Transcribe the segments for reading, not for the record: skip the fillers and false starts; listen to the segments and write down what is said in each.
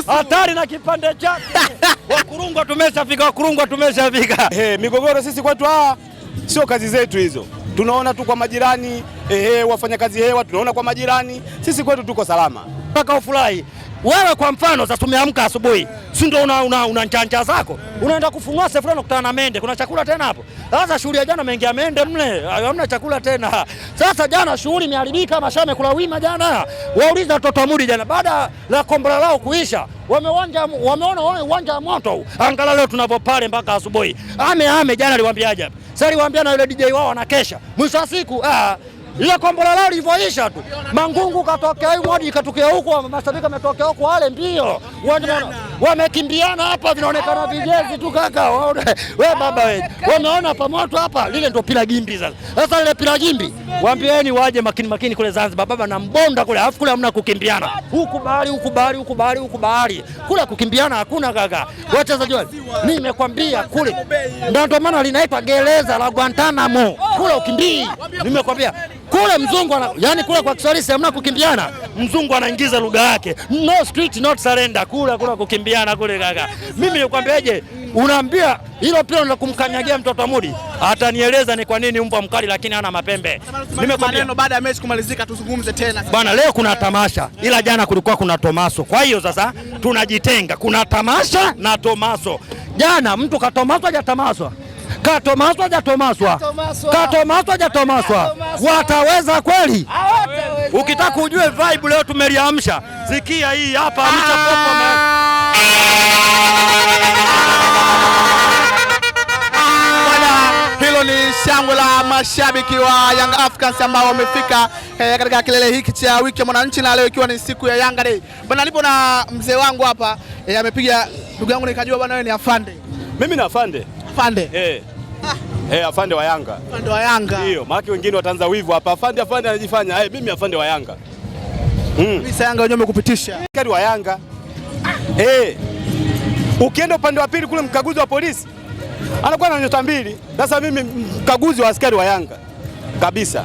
Hatari na kipande chake. Wakurungwa tumeshafika. Migogoro sisi kwetu sio kazi zetu hizo. Tunaona tu kwa majirani, wafanya kazi hewa tunaona kwa majirani. Sisi kwetu tuko salama. Mpaka ufurahi. Wewe kwa mfano sasa tumeamka asubuhi, si ndio una nchanja zako? Unaenda kufungua sefura kukutana na mende. Kuna chakula tena hapo? Sasa shughuli ya jana mengia mende mle. Hamna chakula tena. Sasa jana shughuli imeharibika, mashame kula wima jana. Wauliza watoto muri jana baada la kombora lao kuisha. Wameona uwanja wa moto. Angalia leo tunapopale mpaka asubuhi. Ame jana aliwaambiaje hapa? Sasa aliwaambia na yule DJ wao anakesha. Mwisho wa siku ile kombora lao lilivyoisha tu, Mangungu katokea huko, Modi katokea huko, mashabiki wametokea huko, wale mbio wamekimbiana hapa, vinaonekana vijezi tu kaka. Wewe baba wewe, wameona pa moto hapa, lile ndio pila gimbi sasa. Sasa ile pila gimbi, waambieni waje makini kule Zanzibar baba na mbonda kule, alafu kule hamna kukimbiana. Huku bahari. Kule kukimbiana hakuna kaka. Wachezaji wale, nimekwambia kule. Ndio maana linaitwa gereza la Guantanamo. Kule ukimbii. Nimekwambia kule mzungu yani kule kwa Kiswahili hamna kukimbiana. Mzungu anaingiza lugha yake. No street not surrender. Kule kukimbiana kule kaka. Mimi nikwambiaje? Unaambia hilo pia la kumkanyagia mtoto wa Mudi. Atanieleza ni kwa nini mbwa mkali lakini hana mapembe. Nimekwambia baada ya mechi kumalizika tuzungumze tena. Bwana leo kuna tamasha ila jana kulikuwa kuna Tomaso. Kwa hiyo sasa tunajitenga. Kuna tamasha na Tomaso. Jana mtu katomaswa hajatamaswa. Katomaswa. Wataweza kweli? Ukitaka ujue vibe leo tumeliamsha. Sikia hii hapa amcha popo. Hilo ni shangwe la mashabiki wa Young Africans ambao wamefika katika kilele hiki cha wiki ya mwananchi, na leo ikiwa ni siku ya Yanga Day. Bwana nipo na mzee wangu hapa amepiga ndugu yangu nikajua bwana wewe ni afande. Mimi ni afande. Afande. Afande wa Yanga. Afande wa Yanga. Ndio, maana wengine wataanza wivu hapa. Afande anajifanya. Mimi afande wa Yanga. Mimi Yanga wenyewe umekupitisha. Askari wa Yanga. Ukienda upande wa pili kule mkaguzi wa polisi anakuwa na nyota mbili. Sasa mimi mkaguzi wa askari wa Yanga kabisa.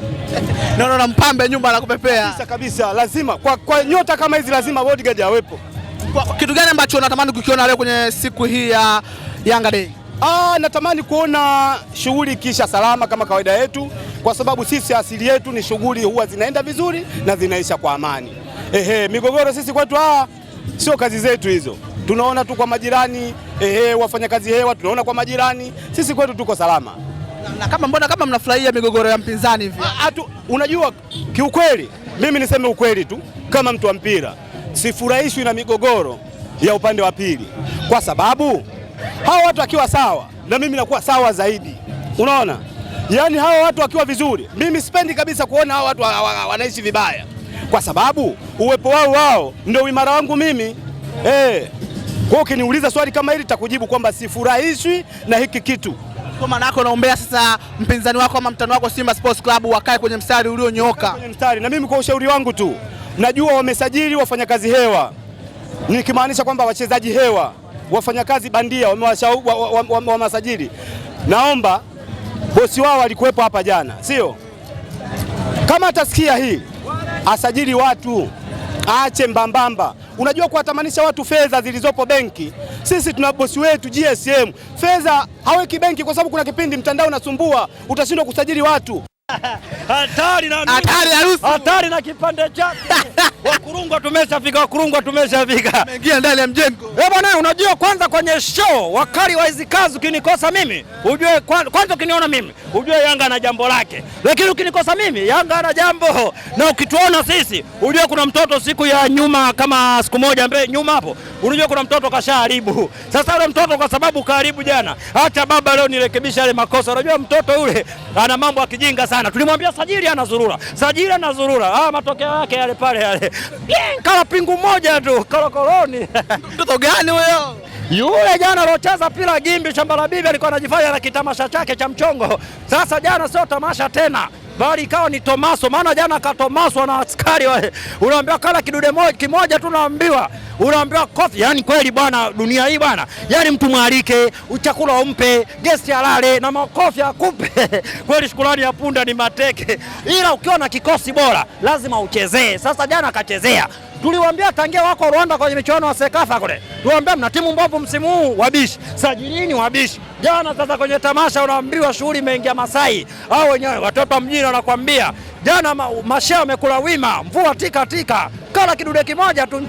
Na mpambe nyumba la kupepea. Kabisa. Lazima kwa nyota kama hizi lazima bodyguard awepo. Kitu gani ambacho unatamani kukiona leo kwenye siku hii ya Yanga Day? Natamani kuona shughuli kisha salama kama kawaida yetu, kwa sababu sisi asili yetu ni shughuli huwa zinaenda vizuri na zinaisha kwa amani. Migogoro sisi kwetu sio kazi zetu hizo. Tunaona tu kwa majirani, wafanya kazi hewa tunaona kwa majirani. Sisi kwetu tuko salama. Na mbona mnafurahia migogoro ya mpinzani hivi? Unajua kiukweli, mimi niseme ukweli tu kama mtu wa mpira, sifurahishwi na migogoro ya upande wa pili, kwa sababu hawa watu wakiwa sawa na mimi nakuwa sawa zaidi. Unaona? Yaani hawa watu wakiwa vizuri, mimi sipendi kabisa kuona hawa watu wanaishi vibaya. Kwa sababu uwepo wao ndio uimara wangu mimi. Kwa ukiniuliza swali kama hili nitakujibu kwamba sifurahishwi na hiki kitu. Kwa maana yako naombea sasa mpinzani wako ama mtani wako Simba Sports Club wakae kwenye mstari ulionyooka. Kwenye mstari, na mimi kwa ushauri wangu tu, najua wamesajili wafanyakazi hewa. Nikimaanisha kwamba wachezaji hewa, wafanyakazi bandia wamewasajili. Naomba bosi wao alikuwepo hapa jana, sio? Kama atasikia hii, asajili watu, aache mbambamba. Unajua kuwatamanisha watu fedha zilizopo benki. Sisi tuna bosi wetu GSM. Fedha haweki benki kwa sababu kuna kipindi mtandao unasumbua, utashindwa kusajili watu. Hatari na kipande chake. Wakurungwa tumeshafika. Ameingia ndani ya mjengo. Bwana unajua kwanza kwenye show wakali wa hizi kazi ukinikosa mimi, ujue kwanza ukiniona mimi, ujue Yanga ana jambo lake. Lakini ukinikosa mimi, Yanga ana jambo. Na ukituona sisi, ujue kuna mtoto siku ya nyuma kama siku moja nyuma hapo, unajua kuna mtoto kashaharibu. Sasa yule mtoto kwa sababu kaharibu jana, acha baba leo nirekebisha yale makosa. Unajua mtoto yule ana mambo ya kijinga sana. Tulimwambia sajili anazurura. Matokeo yake yale pale. Kala pingu moja tu, kolokoloni. Mtoto gani huyo? Yule jana alocheza pila gimbi shamba la bibi alikuwa anajifanya na kitamasha chake cha mchongo. Sasa jana sio tamasha tena, bali ikawa ni Tomaso. Maana jana katomaswa na askari wale. Unaambiwa kala kidude kimoja tu unaambiwa kofi. Yani kweli bwana, dunia hii bwana. Yani mtu mwalike, uchakula umpe, guest alale na makofi akupe. Kweli shukrani ya punda ni mateke. Ila ukiwa na kikosi bora lazima uchezee. Sasa jana akachezea. Tuliwaambia tangia wako Rwanda kwenye michuano wa Sekafa kule. Tuliwaambia mna timu mbovu msimu huu, wabishi. Sajilini wabishi. Jana sasa kwenye tamasha unaambiwa shughuli imeingia Masai. Hao wenyewe watoto mjini wanakuambia jana mashao amekula wima, mvua tika tika. Kala kidude kimoja tu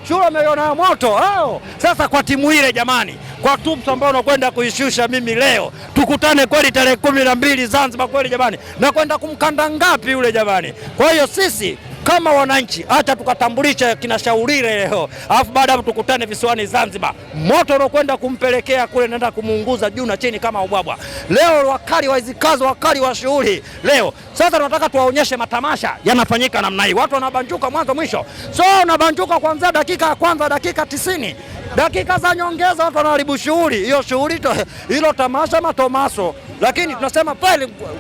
shughuli imeiona moto. Hao. Sasa kwa timu ile jamani, kwa tupu ambao unakwenda kuishusha mimi leo. Tukutane kweli tarehe 12 Zanzibar kweli jamani. Na kwenda kumkanda ngapi yule jamani. Kwa hiyo sisi kama wananchi hata tukatambulisha kina Shaurire leo, alafu baada hapo tukutane visiwani Zanzibar, moto unakwenda kumpelekea kule, naenda kumuunguza juu na chini kama ubwabwa. Leo wakali wa hizo kazi, wakali wa shughuli leo. Sasa tunataka tuwaonyeshe matamasha yanafanyika namna hii, watu wanabanjuka mwanzo mwisho, so unabanjuka kuanzia dakika ya kwanza, dakika 90, dakika za nyongeza watu wanaharibu shughuli hiyo. Shughuli hilo tamasha matomaso, lakini tunasema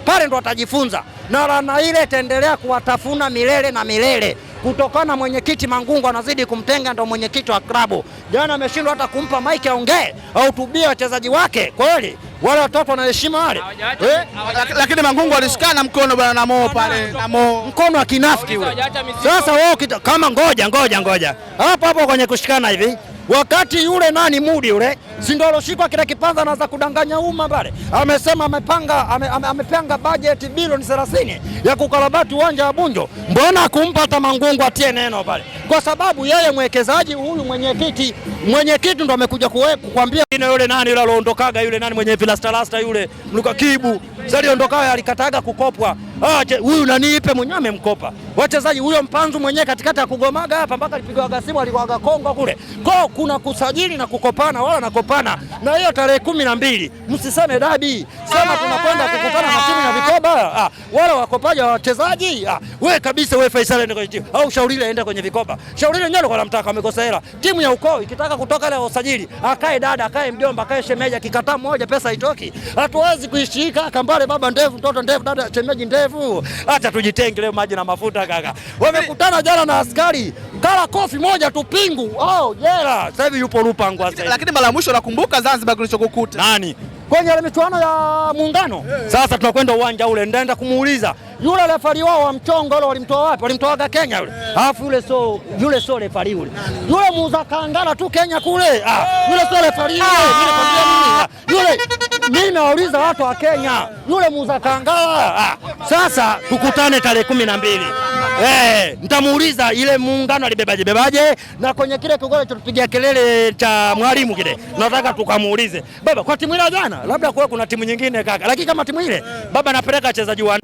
pale ndo watajifunza, na lana ile itaendelea kuwatafuna milele na milele, kutokana mwenyekiti Mangungu anazidi kumtenga, ndo mwenyekiti wa klabu. Jana ameshindwa hata kumpa maiki aongee au tubia wachezaji wake. Kweli wale watoto wanaheshima wale, lakini Mangungu alishikana mkono bwana na Mo pale, na Mo mkono wa kinafiki ule. Sasa wao kama ngoja hapo kwenye kushikana hivi, wakati yule nani Mudi yule si ndio aloshikwa kile kipanza na za kudanganya umma pale, amesema amepanga budget bilioni 30 ya kukarabati uwanja wa Bunjo. Mbona kumpa hata Mangungu atie neno pale? Kwa sababu yeye mwekezaji huyu mwenyekiti ndo amekuja kukwambia yule nani yule aliondokaga yule nani mwenye vilastalasta yule Mluka Kibu aliondokaga, alikataga kukopwa. Huyu nani ipe mwenyewe amemkopa wachezaji, huyo Mpanzu mwenyewe katikati ya kugomaga hapa mpaka alipigwa gasimu, alikuwa Kongo kule. Kwa kuna kusajili na kukopana, wala nakopana. Na hiyo tarehe 12 msiseme dabi, sema tunakwenda kukutana na timu ya vikoba. Wala wakopaji wa wachezaji, wewe kabisa, wewe Faisal ende kwenye timu au Shaurire aende kwenye vikoba. Shaurire nyalo kwa namtaka, amekosa hela. Timu ya ukoo ikitaka kutoka ile usajili, akae dada, akae mjomba, akae shemeji, kikataa mmoja pesa haitoki. Hatuwezi kuishika Kambale baba ndevu, mtoto ndevu, dada shemeji ndevu. Acha tujitenge leo maji na mafuta kaka. Wamekutana jana na askari, kala kofi moja tu pingu. Jela. Sasa hivi yupo Lupangwa sasa. Lakini mara mwisho nakumbuka Zanzibar kilichokukuta. Nani? Kwenye ile michuano ya Muungano. Sasa tunakwenda uwanja ule, ndaenda kumuuliza yule refari wao wa mchongo yule walimtoa wapi? Walimtoaga Kenya yule. Alafu yule so refari yule. Yule muuza kangala tu Kenya kule. Yule so refari yule. Mimi nauliza watu wa Kenya. Yule muuza kangala. Sasa tukutane tarehe 12. Nitamuuliza ile Muungano alibebaje na kwenye kile kigole tulipigia kelele cha mwalimu kile. Nataka tukamuulize. Baba, kwa timu ile jana labda kuna timu nyingine kaka. Lakini kama timu ile baba napeleka wachezaji 4